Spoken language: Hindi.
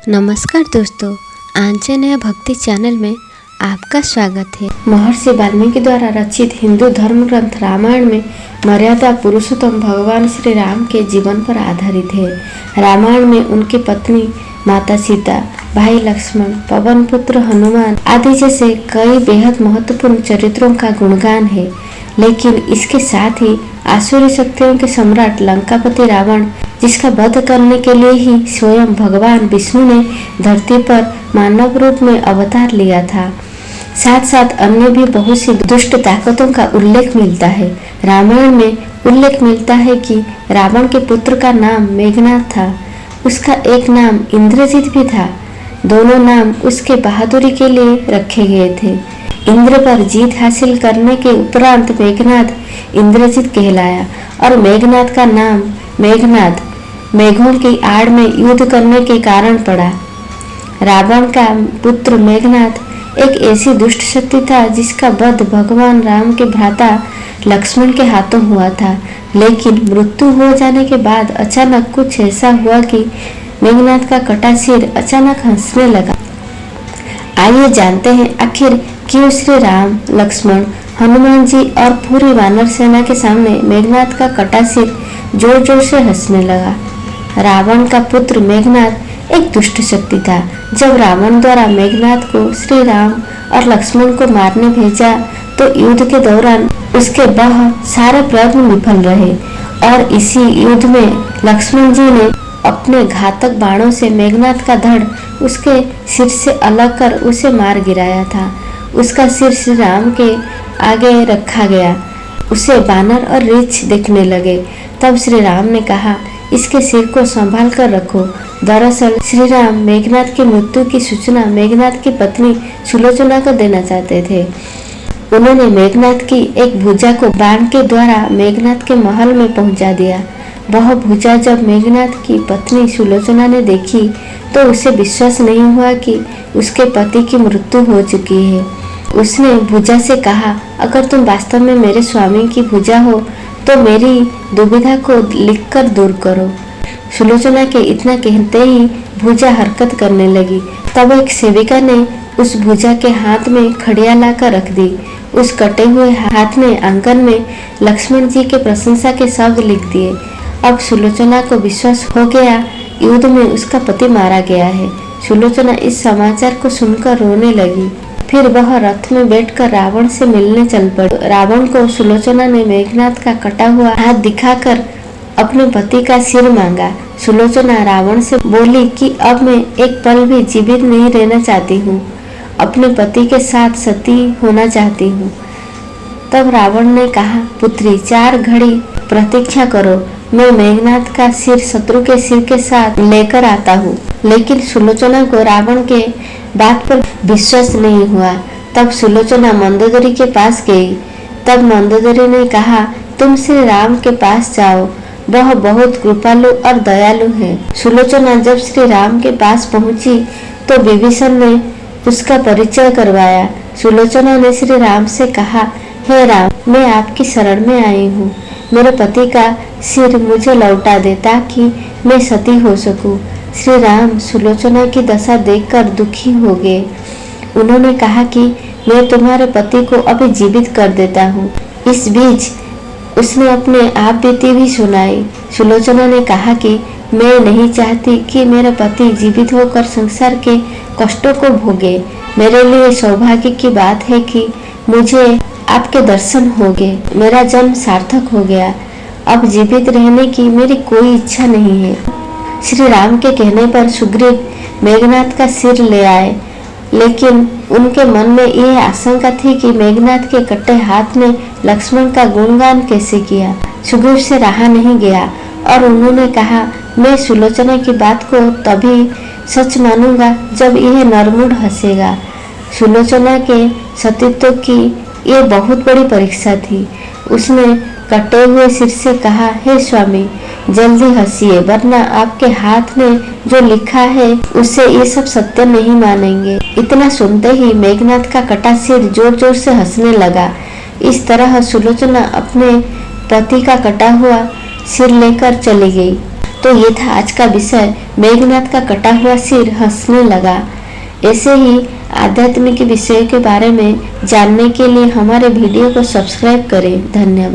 नमस्कार दोस्तों, आंजनेय भक्ति चैनल में आपका स्वागत है। महर्षि वाल्मीकि द्वारा रचित हिंदू धर्म ग्रंथ रामायण में मर्यादा पुरुषोत्तम भगवान श्री राम के जीवन पर आधारित है। रामायण में उनकी पत्नी माता सीता, भाई लक्ष्मण, पवन पुत्र हनुमान आदि जैसे कई बेहद महत्वपूर्ण चरित्रों का गुणगान है, लेकिन इसके साथ ही आसुरी शक्तियों के सम्राट लंकापति रावण, जिसका वध करने के लिए ही स्वयं भगवान विष्णु ने धरती पर मानव रूप में अवतार लिया था, साथ साथ अन्य भी बहुत सी दुष्ट ताकतों का उल्लेख मिलता है। रामायण में उल्लेख मिलता है कि रावण के पुत्र का नाम मेघनाद था, उसका एक नाम इंद्रजित भी था। दोनों नाम उसके बहादुरी के लिए रखे गए थे। इंद्र पर जीत हासिल करने के उपरांत मेघनाद इंद्रजित कहलाया और मेघनाद का नाम मेघनाद मेघों की आड़ में युद्ध करने के कारण पड़ा। रावण का पुत्र मेघनाद एक ऐसी दुष्ट शक्ति था जिसका वध भगवान राम के भ्राता लक्ष्मण के हाथों हुआ था, लेकिन मृत्यु हो जाने के बाद अचानक कुछ ऐसा हुआ कि मेघनाद का कटा सिर अचानक हंसने लगा। आइए जानते हैं आखिर क्यों श्री राम, लक्ष्मण, हनुमान जी और पूरी वानर सेना के सामने मेघनाद का कटा सिर जोर जोर से हंसने लगा। रावण का पुत्र मेघनाद एक दुष्ट शक्ति था। जब रावण द्वारा मेघनाद को श्री राम और लक्ष्मण को मारने भेजा तो युद्ध के दौरान उसके बहुत सारे प्रयत्न विफल रहे और इसी युद्ध में लक्ष्मण जी ने अपने घातक बाणों से मेघनाद का धड़ उसके सिर से अलग कर उसे मार गिराया था। उसका सिर श्री राम के आगे रखा गया। उसे वानर और रीछ देखने लगे। तब श्री राम ने कहा, इसके सिर को संभाल कर रखो। दरअसल श्री राम मेघनाद की मृत्यु की सूचना मेघनाद की पत्नी सुलोचना को देना चाहते थे। उन्होंने मेघनाद की एक भुजा को बाण के द्वारा मेघनाद के महल में पहुंचा दिया। वह भुजा जब मेघनाद की पत्नी सुलोचना ने देखी तो उसे विश्वास नहीं हुआ कि उसके पति की मृत्यु हो चुकी है। उसने भुजा से कहा, अगर तुम वास्तव में मेरे स्वामी की भुजा हो तो मेरी दुविधा को लिखकर दूर करो। सुलोचना के इतना कहते ही भुजा हरकत करने लगी। तब एक सेविका ने उस भुजा के हाथ में खड़िया लाकर रख दी। उस कटे हुए हाथ ने आंगन में लक्ष्मण जी के प्रशंसा के शब्द लिख दिए। अब सुलोचना को विश्वास हो गया युद्ध में उसका पति मारा गया है। सुलोचना इस समाचार को सुनकर रोने लगी। फिर वह रथ में बैठकर रावण से मिलने चल पड़ी। रावण को सुलोचना ने मेघनाद का कटा हुआ हाथ दिखाकर अपने पति का सिर मांगा। सुलोचना रावण से बोली कि अब मैं एक पल भी जीवित नहीं रहना चाहती हूँ, अपने पति के साथ सती होना चाहती हूँ। तब रावण ने कहा, पुत्री 4 घड़ी प्रतीक्षा करो, मैं मेघनाद का सिर शत्रु के सिर के साथ लेकर आता हूँ। लेकिन सुलोचना को रावण के बात पर विश्वास नहीं हुआ। तब सुलोचना मंदोदरी के पास गई। तब मंदोदरी ने कहा, तुम श्री राम के पास जाओ, वह बहुत कृपालु और दयालु है। सुलोचना जब श्री राम के पास पहुंची तो विभीषण ने उसका परिचय करवाया। सुलोचना ने श्री राम से कहा, हे राम, मैं आपकी शरण में आई हूँ, मेरे पति का सिर मुझे लौटा दे ताकि मैं सती हो सकूं। श्री राम सुलोचना की दशा देखकर दुखी हो गए। उन्होंने कहा कि मैं तुम्हारे पति को अभी जीवित कर देता हूँ। इस बीच उसने अपने आप बीती भी सुनाई। सुलोचना ने कहा कि मैं नहीं चाहती कि मेरा पति जीवित होकर संसार के कष्टों को भोगे। मेरे लिए सौभाग्य की बात है कि मुझे आपके दर्शन हो गए, मेरा जन्म सार्थक हो गया। अब जीवित रहने की मेरी कोई इच्छा नहीं है। श्री राम के कहने पर सुग्रीव मेघनाद का सिर ले आए, लेकिन उनके मन में यह आशंका थी कि मेघनाद के कटे हाथ ने लक्ष्मण का गुणगान कैसे किया। सुग्रीव से रहा नहीं गया और उन्होंने कहा, मैं सुलोचना की बात को तभी सच मानूंगा जब यह नरमुड हंसेगा। सुलोचना के सतीत्व की ये बहुत बड़ी परीक्षा थी। उसने कटे हुए सिर से कहा, हे स्वामी, जल्दी हंसिए, वरना आपके हाथ ने जो लिखा है उससे ये सब सत्य नहीं मानेंगे। इतना सुनते ही मेघनाद का कटा सिर जोर जोर से हंसने लगा। इस तरह सुलोचना अपने पति का कटा हुआ सिर लेकर चली गई। तो ये था आज का विषय, मेघनाथ का कटा हुआ सिर हंसने लगा। ऐसे ही आध्यात्मिक विषयों के बारे में जानने के लिए हमारे वीडियो को सब्सक्राइब करें। धन्यवाद।